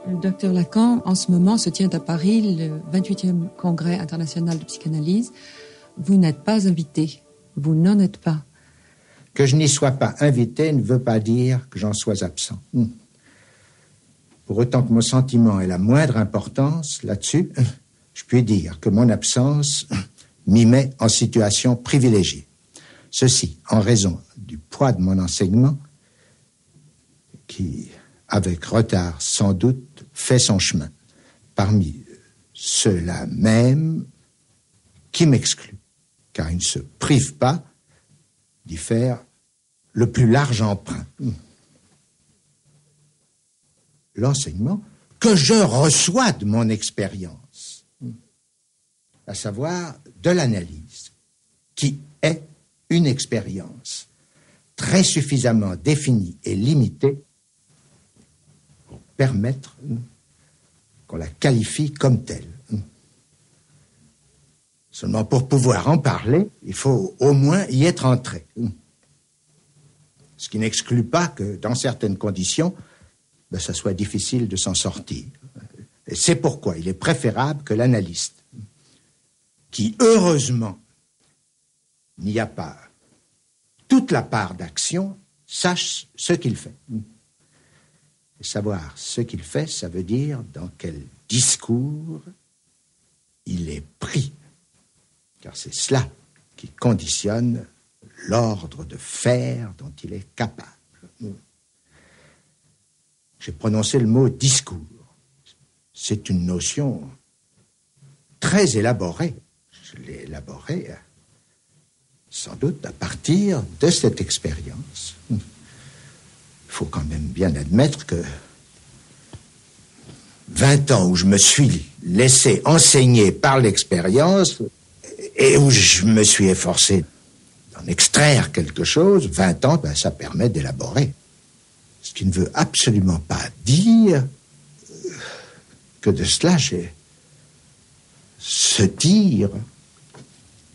Docteur Lacan, en ce moment se tient à Paris le 28e congrès international de psychanalyse. Vous n'êtes pas invité. Vous n'en êtes pas. Que je n'y sois pas invité ne veut pas dire que j'en sois absent. Pour autant que mon sentiment ait la moindre importance là-dessus, je puis dire que mon absence m'y met en situation privilégiée. Ceci en raison du poids de mon enseignement qui, avec retard sans doute, fait son chemin parmi ceux-là même qui m'excluent, car ils ne se privent pas d'y faire le plus large emprunt. L'enseignement que je reçois de mon expérience, à savoir de l'analyse, qui est une expérience très suffisamment définie et limitée pour permettre qu'on la qualifie comme telle. Seulement pour pouvoir en parler, il faut au moins y être entré. Ce qui n'exclut pas que, dans certaines conditions, ça soit difficile de s'en sortir. Et c'est pourquoi il est préférable que l'analyste, qui, heureusement, n'y a pas toute la part d'action, sache ce qu'il fait. Et savoir ce qu'il fait, ça veut dire dans quel discours il est pris. Car c'est cela qui conditionne l'ordre de faire dont il est capable. J'ai prononcé le mot discours. C'est une notion très élaborée. Je l'ai élaborée sans doute à partir de cette expérience. Il faut quand même bien admettre que 20 ans où je me suis laissé enseigner par l'expérience et où je me suis efforcé d'en extraire quelque chose, 20 ans, ça permet d'élaborer. Ce qui ne veut absolument pas dire que de cela, j'ai se dire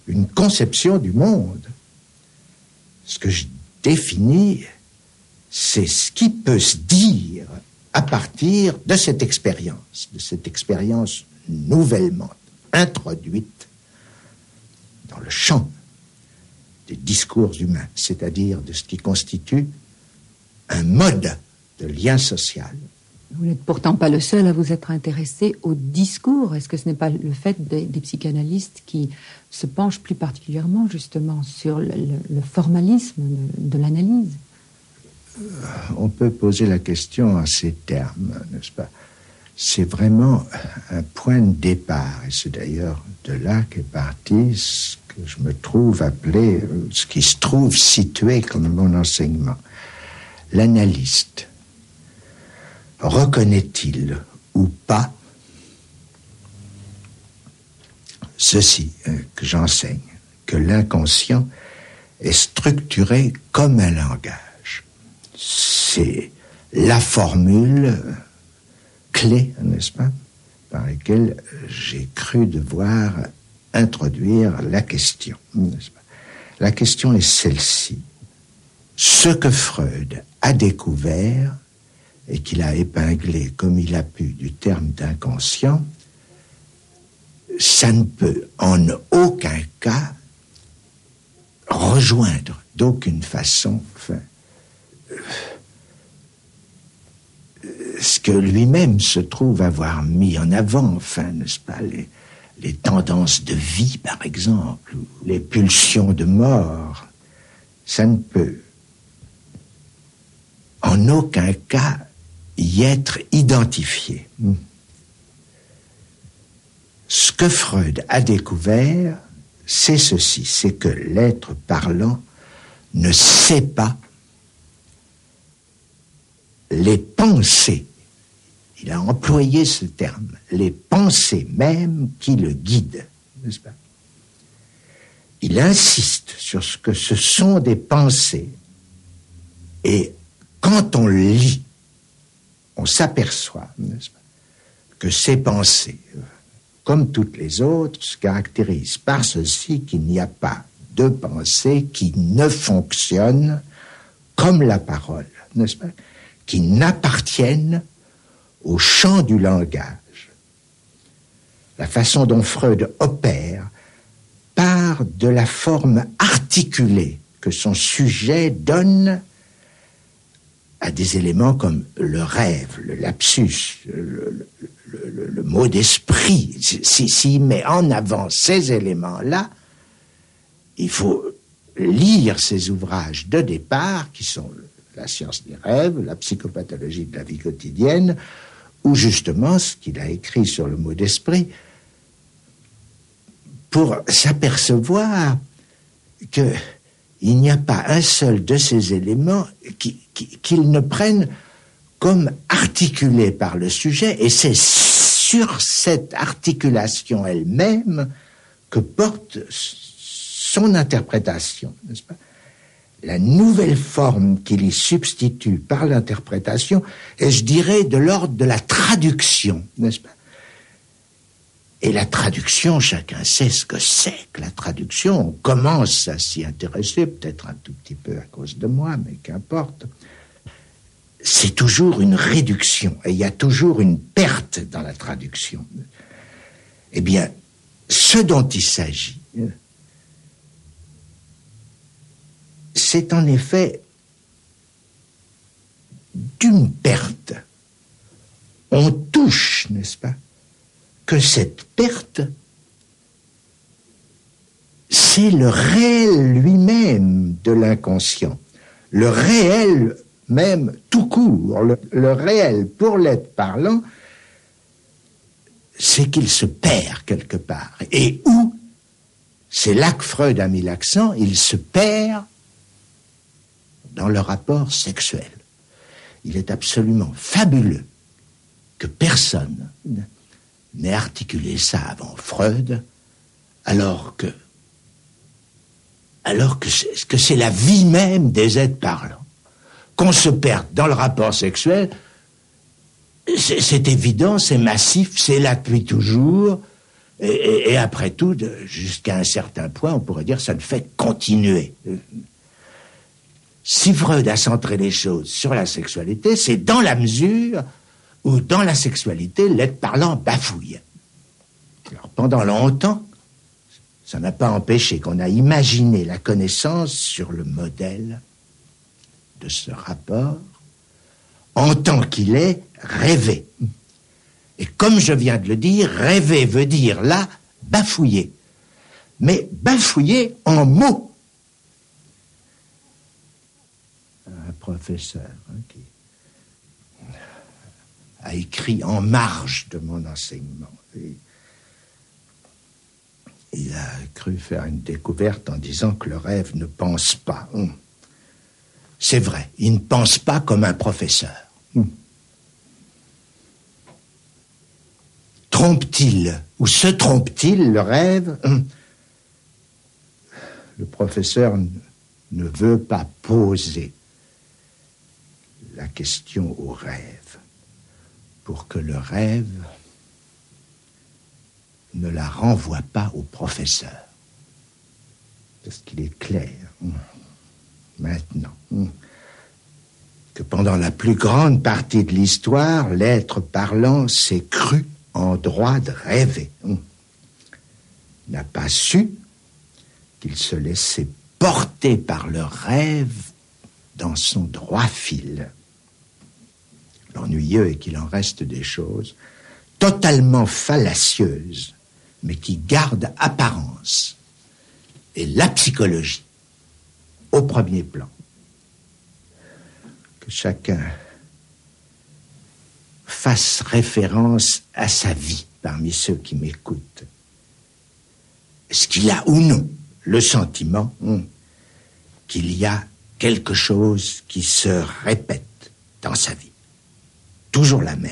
une conception du monde. Ce que je définis, c'est ce qui peut se dire à partir de cette expérience nouvellement introduite dans le champ des discours humains, c'est-à-dire de ce qui constitue un mode de lien social. Vous n'êtes pourtant pas le seul à vous être intéressé au discours. Est-ce que ce n'est pas le fait des psychanalystes qui se penchent plus particulièrement justement sur le formalisme de l'analyse? On peut poser la question en ces termes, n'est-ce pas? C'est vraiment un point de départ, et c'est d'ailleurs de là qu'est parti ce que je me trouve appelé, ce qui se trouve situé comme mon enseignement. L'analyste reconnaît-il ou pas ceci que j'enseigne, que l'inconscient est structuré comme un langage? C'est la formule clé, n'est-ce pas, par laquelle j'ai cru devoir introduire la question, n'est-ce pas? La question est celle-ci. Ce que Freud a découvert et qu'il a épinglé comme il a pu du terme d'inconscient, ça ne peut en aucun cas rejoindre d'aucune façon ce que lui-même se trouve avoir mis en avant, n'est-ce pas, les tendances de vie, par exemple, ou les pulsions de mort. Ça ne peut en aucun cas y être identifié. Ce que Freud a découvert, c'est ceci, c'est que l'être parlant ne sait pas les pensées, il a employé ce terme, les pensées même qui le guident, n'est-ce pas? Il insiste sur ce que ce sont des pensées, et quand on lit, on s'aperçoit, n'est-ce pas, que ces pensées, comme toutes les autres, se caractérisent par ceci qu'il n'y a pas de pensée qui ne fonctionne comme la parole, n'est-ce pas, qui n'appartiennent au champ du langage. La façon dont Freud opère part de la forme articulée que son sujet donne à des éléments comme le rêve, le lapsus, le mot d'esprit. S'il met en avant ces éléments-là, il faut lire ces ouvrages de départ, qui sont la science des rêves, la psychopathologie de la vie quotidienne, ou justement ce qu'il a écrit sur le mot d'esprit, pour s'apercevoir qu'il n'y a pas un seul de ces éléments qu'ils ne prennent comme articulés par le sujet, et c'est sur cette articulation elle-même que porte son interprétation, n'est-ce pas? La nouvelle forme qu'il y substitue par l'interprétation est, je dirais, de l'ordre de la traduction, n'est-ce pas? Et la traduction, chacun sait ce que c'est que la traduction. On commence à s'y intéresser, peut-être un tout petit peu à cause de moi, mais qu'importe. C'est toujours une réduction, et il y a toujours une perte dans la traduction. Eh bien, ce dont il s'agit, c'est en effet d'une perte. On touche, n'est-ce pas, que cette perte, c'est le réel lui-même de l'inconscient. Le réel même tout court, le réel pour l'être parlant, c'est qu'il se perd quelque part. Et où? C'est là que Freud a mis l'accent, il se perd dans le rapport sexuel. Il est absolument fabuleux que personne n'ait articulé ça avant Freud, alors que c'est la vie même des êtres parlants. Qu'on se perde dans le rapport sexuel, c'est évident, c'est massif, c'est là depuis toujours, et après tout, jusqu'à un certain point, on pourrait dire, ça ne fait que continuer. Si Freud a centré les choses sur la sexualité, c'est dans la mesure où, dans la sexualité, l'être parlant bafouille. Alors, pendant longtemps, ça n'a pas empêché qu'on a imaginé la connaissance sur le modèle de ce rapport, en tant qu'il est rêvé. Et comme je viens de le dire, rêver veut dire là, bafouiller. Mais bafouiller en mots. Un professeur qui a écrit en marge de mon enseignement. Et il a cru faire une découverte en disant que le rêve ne pense pas. C'est vrai, il ne pense pas comme un professeur. Trompe-t-il ou se trompe-t-il le rêve? Le professeur ne veut pas poser la question au rêve pour que le rêve ne la renvoie pas au professeur. Parce qu'il est clair maintenant que pendant la plus grande partie de l'histoire, l'être parlant s'est cru en droit de rêver. N'a pas su qu'il se laissait porter par le rêve dans son droit fil. L'ennuyeux est qu'il en reste des choses totalement fallacieuses, mais qui gardent apparence. Et la psychologie, au premier plan. Que chacun fasse référence à sa vie parmi ceux qui m'écoutent. Est-ce qu'il a ou non le sentiment qu'il y a quelque chose qui se répète dans sa vie, toujours la même,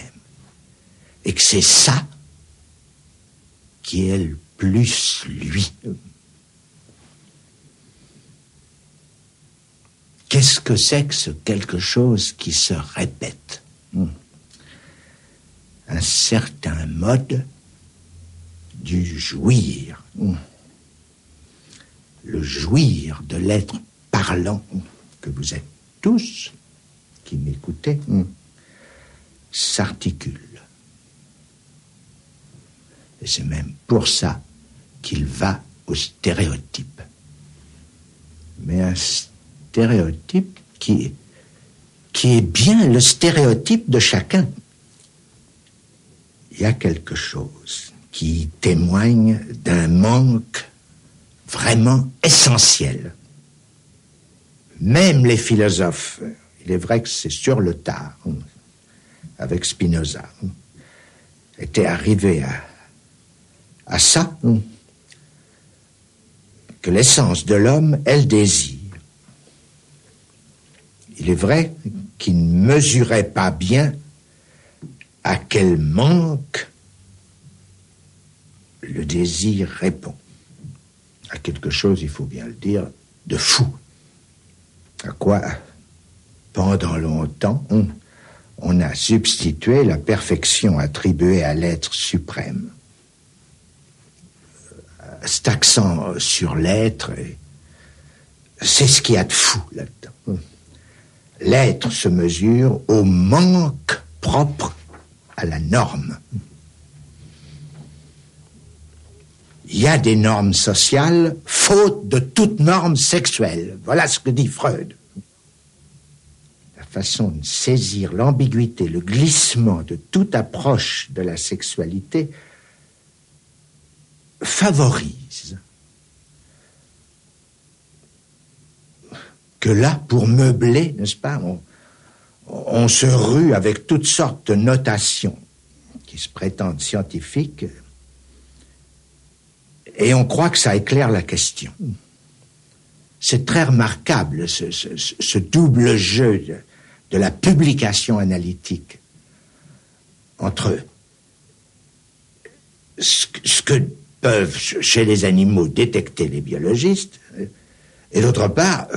et que c'est ça qui est le plus lui? Qu'est-ce que c'est que ce quelque chose qui se répète? Un certain mode du jouir. Le jouir de l'être parlant que vous êtes tous qui m'écoutez. s'articule. Et c'est même pour ça qu'il va au stéréotype. Mais un stéréotype qui est bien le stéréotype de chacun. Il y a quelque chose qui témoigne d'un manque vraiment essentiel. Même les philosophes, il est vrai que c'est sur le tard, avec Spinoza, étaient arrivés à ça, que l'essence de l'homme est le désir. Il est vrai qu'ils ne mesuraient pas bien à quel manque le désir répond. À quelque chose, il faut bien le dire, de fou. À quoi, pendant longtemps, on a substitué la perfection attribuée à l'être suprême. Cet accent sur l'être, c'est ce qu'il y a de fou là-dedans. L'être se mesure au manque propre à la norme. Il y a des normes sociales, faute de toute norme sexuelle. Voilà ce que dit Freud. La façon de saisir l'ambiguïté, le glissement de toute approche de la sexualité favorise que là, pour meubler, n'est-ce pas, on se rue avec toutes sortes de notations qui se prétendent scientifiques et on croit que ça éclaire la question. C'est très remarquable, ce double jeu de la publication analytique entre ce que peuvent, chez les animaux, détecter les biologistes, et d'autre part,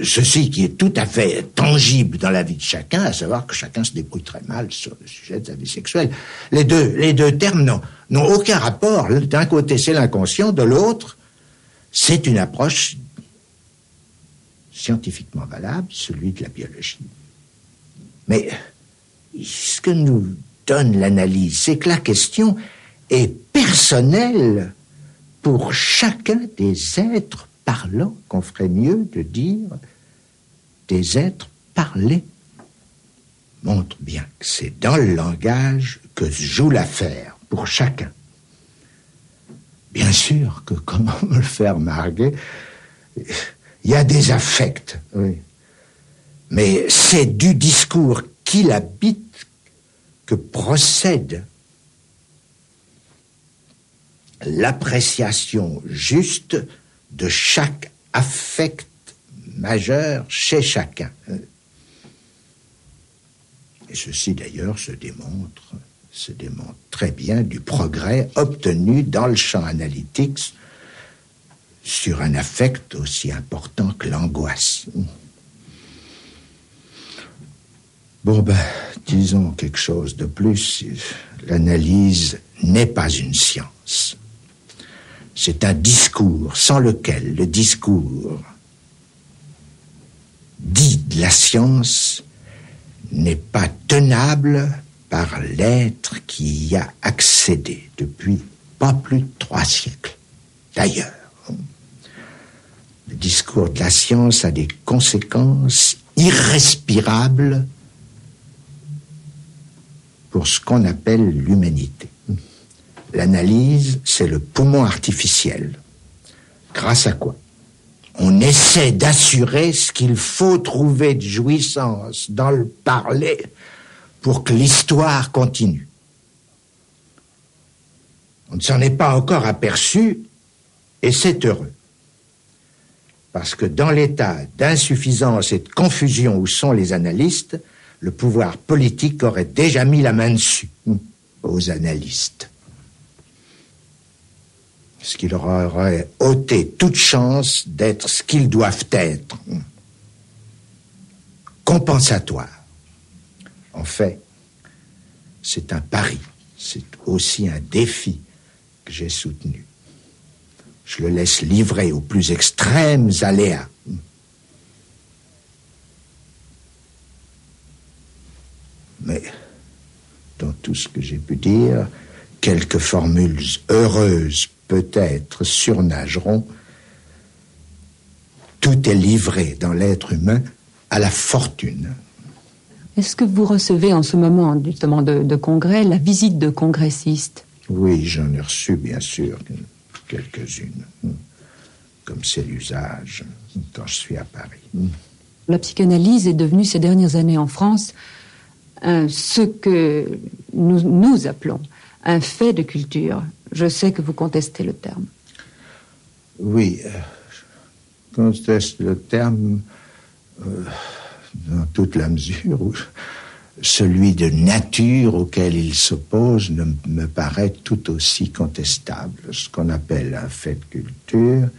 ceci qui est tout à fait tangible dans la vie de chacun, à savoir que chacun se débrouille très mal sur le sujet de sa vie sexuelle. Les deux termes n'ont aucun rapport. D'un côté, c'est l'inconscient, de l'autre, c'est une approche scientifiquement valable, celui de la biologie. Mais ce que nous donne l'analyse, c'est que la question est personnelle pour chacun des êtres parlants, qu'on ferait mieux de dire des êtres parlés. Montre bien que c'est dans le langage que se joue l'affaire pour chacun. Bien sûr que, comment me le faire remarquer, il y a des affects, oui. Mais c'est du discours qui l'habite que procède l'appréciation juste de chaque affect majeur chez chacun. Et ceci d'ailleurs se démontre très bien du progrès obtenu dans le champ analytique sur un affect aussi important que l'angoisse. Bon, disons quelque chose de plus. L'analyse n'est pas une science. C'est un discours sans lequel le discours dit de la science n'est pas tenable par l'être qui y a accédé depuis pas plus de 3 siècles. D'ailleurs, le discours de la science a des conséquences irrespirables pour ce qu'on appelle l'humanité. L'analyse, c'est le poumon artificiel. Grâce à quoi on essaie d'assurer ce qu'il faut trouver de jouissance dans le parler pour que l'histoire continue. On ne s'en est pas encore aperçu, et c'est heureux. Parce que dans l'état d'insuffisance et de confusion où sont les analystes, le pouvoir politique aurait déjà mis la main dessus aux analystes. Ce qui leur aurait ôté toute chance d'être ce qu'ils doivent être. Compensatoire. En fait, c'est un pari, c'est aussi un défi que j'ai soutenu. Je le laisse livrer aux plus extrêmes aléas. Mais dans tout ce que j'ai pu dire, quelques formules heureuses peut-être surnageront. Tout est livré dans l'être humain à la fortune. Est-ce que vous recevez en ce moment, justement, de congrès, la visite de congressistes? Oui, j'en ai reçu, bien sûr, quelques-unes, comme c'est l'usage quand je suis à Paris. La psychanalyse est devenue ces dernières années en France ce que nous appelons un fait de culture. Je sais que vous contestez le terme. Oui, je conteste le terme dans toute la mesure où celui de nature auquel il s'oppose me paraît tout aussi contestable. Ce qu'on appelle un fait de culture,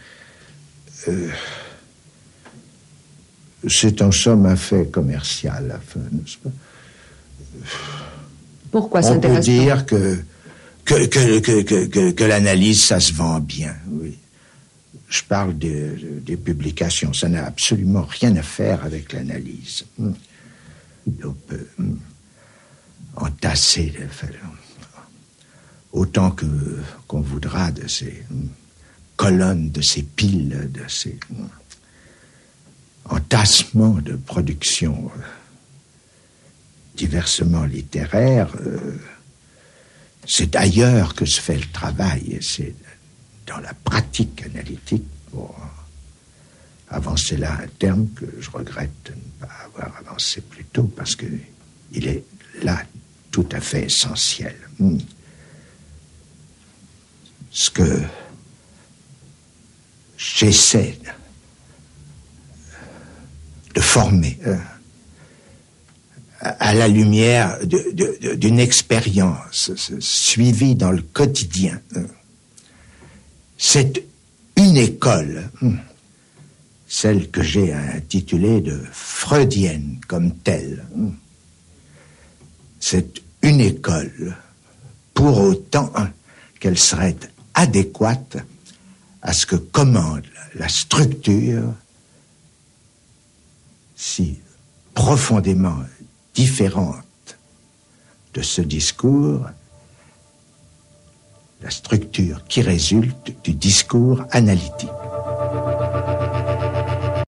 c'est en somme un fait commercial, enfin, n'est-ce pas? Pourquoi on peut s'intéresse dire que l'analyse, ça se vend bien, oui. Je parle des publications, ça n'a absolument rien à faire avec l'analyse. On peut entasser autant qu'on voudra de ces colonnes, de ces piles, de ces entassements de production diversement littéraires. C'est ailleurs que se fait le travail, et c'est dans la pratique analytique, pour avancer là un terme que je regrette de ne pas avoir avancé plus tôt, parce qu'il est là tout à fait essentiel. Ce que j'essaie de former à la lumière d'une expérience suivie dans le quotidien, c'est une école, celle que j'ai intitulée de freudienne comme telle. C'est une école, pour autant qu'elle serait adéquate à ce que commande la structure si profondément différente de ce discours, la structure qui résulte du discours analytique.